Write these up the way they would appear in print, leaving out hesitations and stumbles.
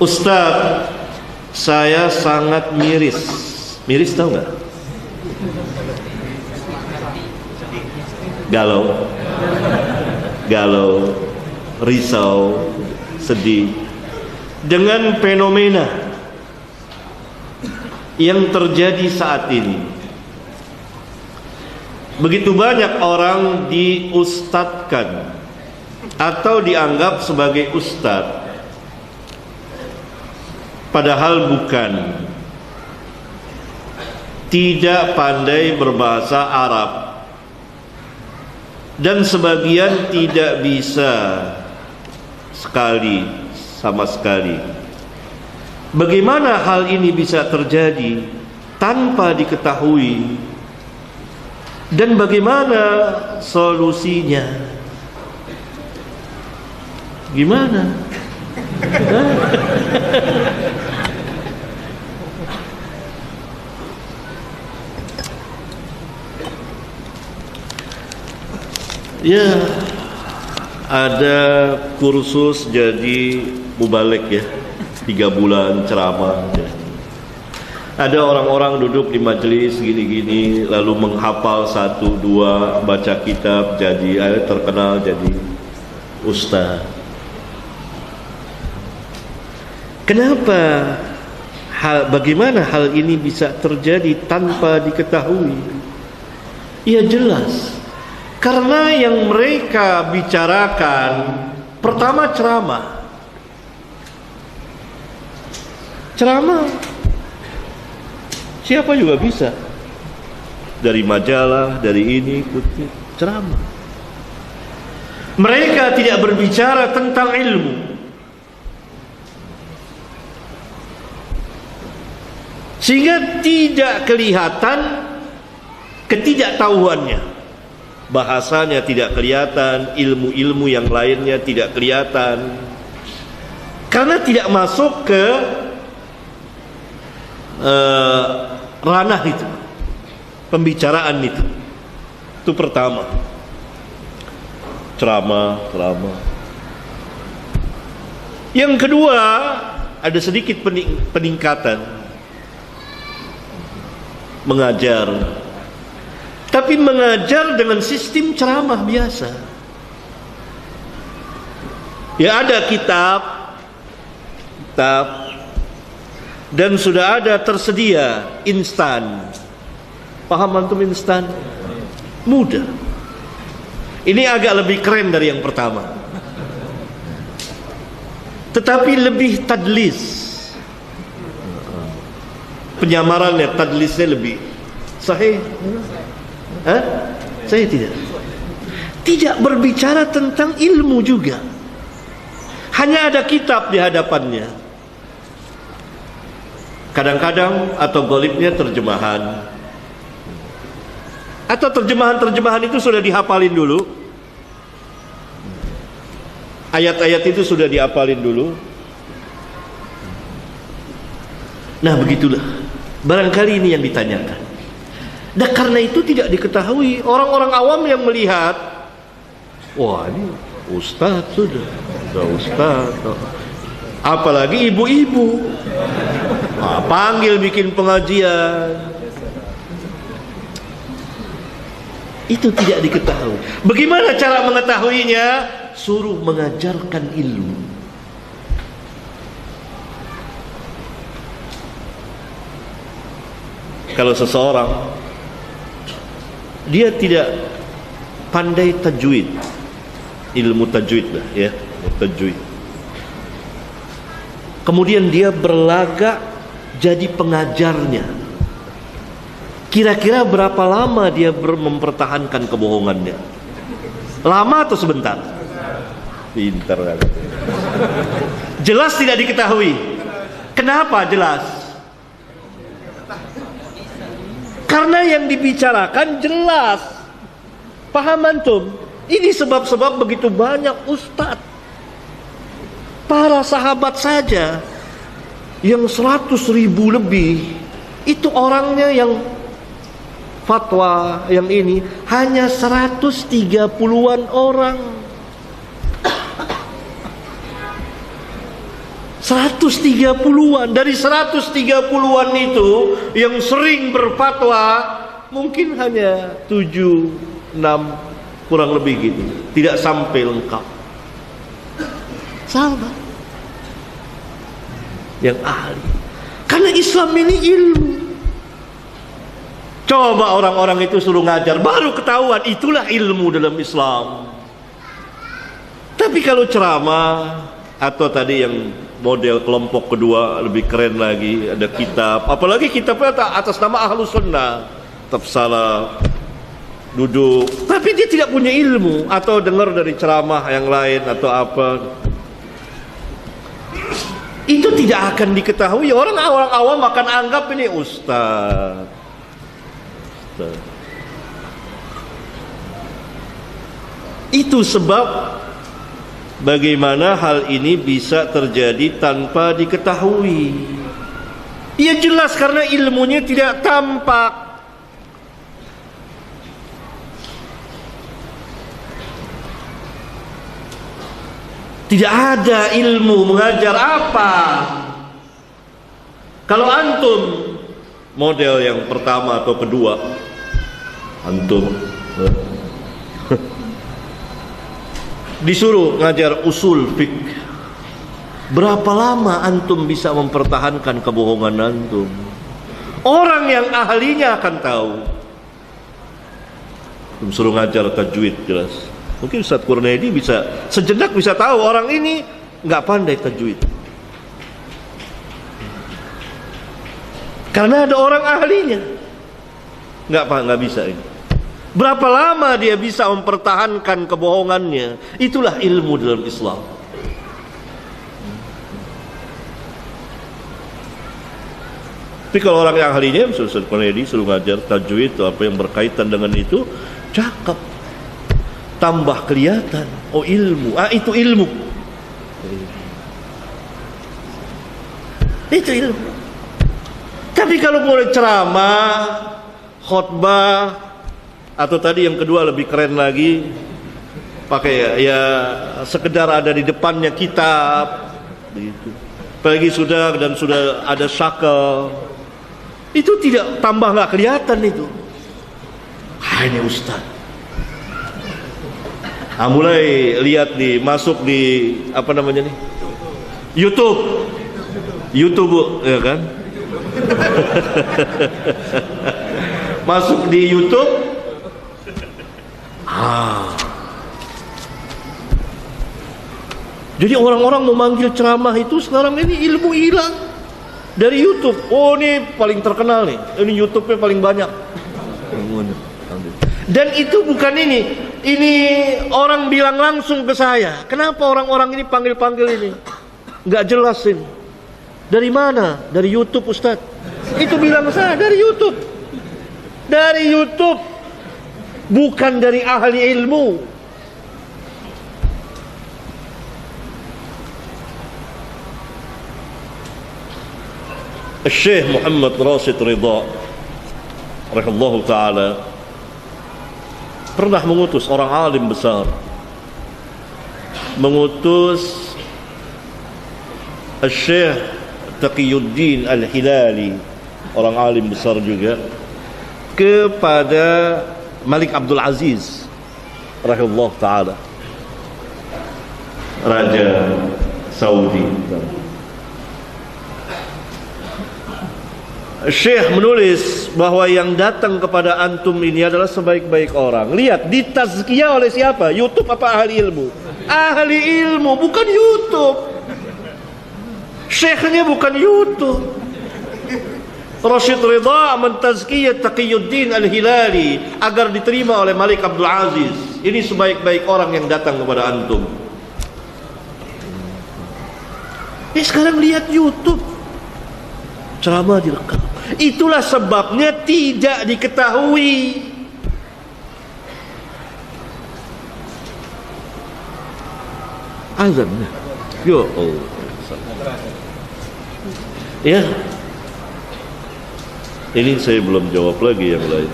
Ustaz, saya sangat miris. Miris tahu nggak? Galau, risau, sedih dengan fenomena yang terjadi saat ini. Begitu banyak orang diustadkan atau dianggap sebagai ustadz, padahal bukan. Tidak pandai berbahasa Arab, dan sebagian tidak bisa sama sekali. Bagaimana hal ini bisa terjadi tanpa diketahui, dan bagaimana solusinya? Gimana? Ya, ada kursus jadi mubalik ya, 3 bulan ceramah ya. Ada orang-orang duduk di majelis gini-gini, lalu menghafal 1, 2, baca kitab, jadi terkenal jadi ustaz. Kenapa? Bagaimana hal ini bisa terjadi tanpa diketahui? Ya jelas, karena yang mereka bicarakan pertama ceramah. Siapa juga bisa, dari majalah, dari ini, kutip ceramah. Mereka tidak berbicara tentang ilmu. Sehingga tidak kelihatan ketidaktahuannya. Bahasanya tidak kelihatan, ilmu-ilmu yang lainnya tidak kelihatan, karena tidak masuk ke ranah itu, pembicaraan itu. Itu pertama, ceramah. Yang kedua, ada sedikit peningkatan, mengajar. Tapi mengajar dengan sistem ceramah biasa. Ya, ada kitab, dan sudah ada tersedia instan. Paham antum instan? Mudah. Ini agak lebih keren dari yang pertama, tetapi lebih tadlis. Penyamarannya, tadlisnya lebih sahih. Saya tidak berbicara tentang ilmu juga. Hanya ada kitab di hadapannya. Kadang-kadang atau golibnya terjemahan. Atau terjemahan itu sudah dihafalin dulu. Ayat-ayat itu sudah dihafalin dulu. Nah, begitulah. Barangkali ini yang ditanyakan. Dan karena itu tidak diketahui. Orang-orang awam yang melihat, wah ini ustaz sudah ustaz. Apalagi ibu-ibu, panggil bikin pengajian. Itu tidak diketahui. Bagaimana cara mengetahuinya? Suruh mengajarkan ilmu. Kalau seseorang dia tidak pandai tajwid, ilmu tajwid lah ya, tajwid. Kemudian dia berlagak jadi pengajarnya. Kira-kira berapa lama dia mempertahankan kebohongannya? Lama atau sebentar? Pintar banget. Jelas tidak diketahui. Kenapa jelas? Karena yang dibicarakan jelas. Paham antum? Ini sebab-sebab begitu banyak ustadz. Para sahabat saja yang 100.000 lebih, itu orangnya yang fatwa yang ini hanya 130-an orang. 130-an. Dari 130-an itu yang sering berfatwa mungkin hanya 7, 6 kurang lebih gitu. Tidak sampai lengkap. Sama yang ahli. Karena Islam ini ilmu. Coba orang-orang itu suruh ngajar, baru ketahuan itulah ilmu dalam Islam. Tapi kalau ceramah atau tadi yang model kelompok kedua lebih keren lagi, ada kitab, apalagi kitabnya atas nama Ahlus Sunnah, tetap salah, duduk, tapi dia tidak punya ilmu, atau dengar dari ceramah yang lain atau apa, itu tidak akan diketahui. Orang awam akan anggap ini ustaz. Itu sebab bagaimana hal ini bisa terjadi tanpa diketahui. Ya jelas karena ilmunya tidak tampak. Tidak ada ilmu mengajar apa. Kalau antum model yang pertama atau kedua, antum disuruh ngajar usul fiqh, berapa lama antum bisa mempertahankan kebohongan antum? Orang yang ahlinya akan tahu. Suruh ngajar tajwid jelas. Mungkin Ustaz Kurnaidi bisa sejenak bisa tahu orang ini nggak pandai tajwid. Karena ada orang ahlinya. Nggak bisa ini. Berapa lama dia bisa mempertahankan kebohongannya? Itulah ilmu dalam Islam. Tapi kalau orang yang ahlinya, Ustaz Kurnaidi suruh ngajar tajwid atau apa yang berkaitan dengan itu, cakep, tambah kelihatan. Oh ilmu, itu ilmu. Itu ilmu. Tapi kalau boleh ceramah, khutbah, atau tadi yang kedua lebih keren lagi, pakai ya sekedar ada di depannya kitab, begitu. Apalagi sudah ada syakel, itu tidak tambah nggak kelihatan itu. Ini ustaz. Mulai lihat masuk di apa namanya nih, YouTube, ya kan? Masuk di YouTube. Jadi orang-orang memanggil ceramah itu sekarang ini ilmu hilang dari YouTube. Oh ini paling terkenal nih, ini YouTube-nya paling banyak. Dan itu bukan ini orang bilang langsung ke saya. Kenapa orang-orang ini panggil-panggil ini? Nggak jelas ini. Dari mana? Dari YouTube Ustaz. Itu bilang saya dari YouTube. Dari YouTube. Bukan dari ahli ilmu. Syekh Muhammad Rashid Ridha rahimahullah ta'ala pernah mengutus orang alim besar, mengutus Syekh Taqiyuddin Al-Hilali, orang alim besar juga, kepada Malik Abdul Aziz rahimahullah ta'ala, Raja Saudi. Syekh menulis bahwa yang datang kepada antum ini adalah sebaik-baik orang. Lihat, ditazkiyah oleh siapa? YouTube apa ahli ilmu? Ahli ilmu, bukan YouTube. Syekhnya bukan YouTube. Rashid Ridha mentazkiyah Taqiyuddin Al-Hilali agar diterima oleh Malik Abdul Aziz. Ini sebaik-baik orang yang datang kepada antum. Sekarang lihat YouTube, ceramah direkam. Itulah sebabnya tidak diketahui. Azan. Yo Allah. Ya. Ini saya belum jawab lagi yang lain.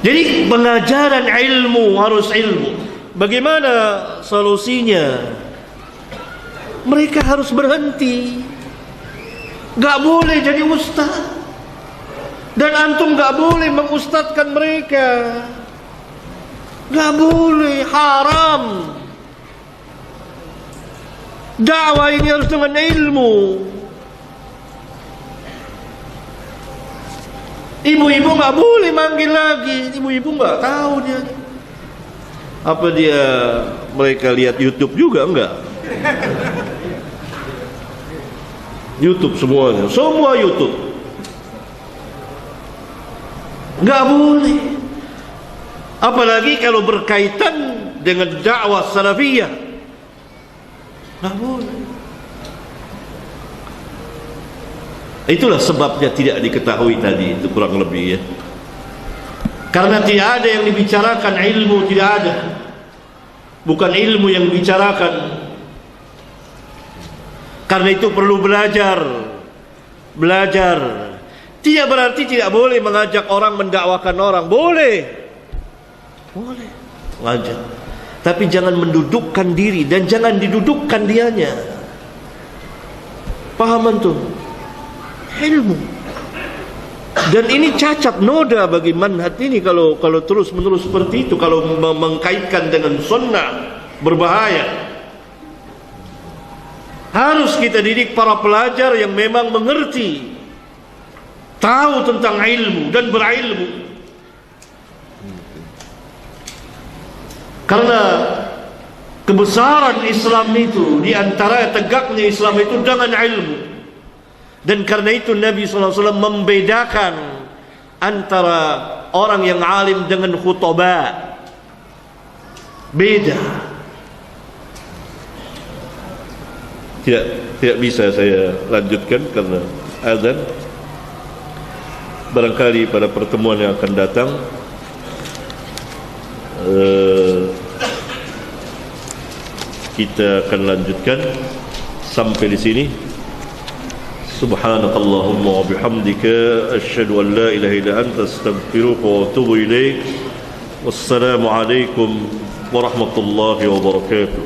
Jadi pengajaran ilmu harus ilmu. Bagaimana solusinya? mereka harus berhenti. Gak boleh jadi ustaz. Dan antum gak boleh mengustadkan mereka. Gak boleh, haram. Dakwah ini harus dengan ilmu. Ibu-ibu gak boleh manggil lagi. Ibu-ibu gak tahu dia. Apa dia mereka lihat YouTube juga? Enggak. YouTube semuanya, semua YouTube. Enggak boleh. Apalagi kalau berkaitan dengan dakwah salafiyah. Enggak boleh. Itulah sebabnya tidak diketahui tadi itu kurang lebih ya. Karena tidak ada yang dibicarakan ilmu, tidak ada. Bukan ilmu yang dibicarakan. Karena itu perlu belajar. Belajar. Tidak berarti tidak boleh mengajak orang mendakwakan orang. Boleh. Boleh. Mengajak. Tapi jangan mendudukkan diri dan jangan didudukkan dianya. Paham tuh? Ilmu. Dan ini cacat noda bagi manhaj ini kalau terus menerus seperti itu, kalau mengkaitkan dengan sunnah berbahaya. Harus kita didik para pelajar yang memang mengerti, tahu tentang ilmu dan berilmu. Karena kebesaran Islam itu, di antara tegaknya Islam itu dengan ilmu. Dan karena itu Nabi SAW membedakan antara orang yang alim dengan khutbah. Beda. Tidak bisa saya lanjutkan karena azan. Barangkali pada pertemuan yang akan datang kita akan lanjutkan sampai di sini. Subhanakallahumma wa bihamdika asyhadu an la ilaha illa anta astaghfiruka wa atubu ilaik. Wassalamu alaikum warahmatullahi wabarakatuh.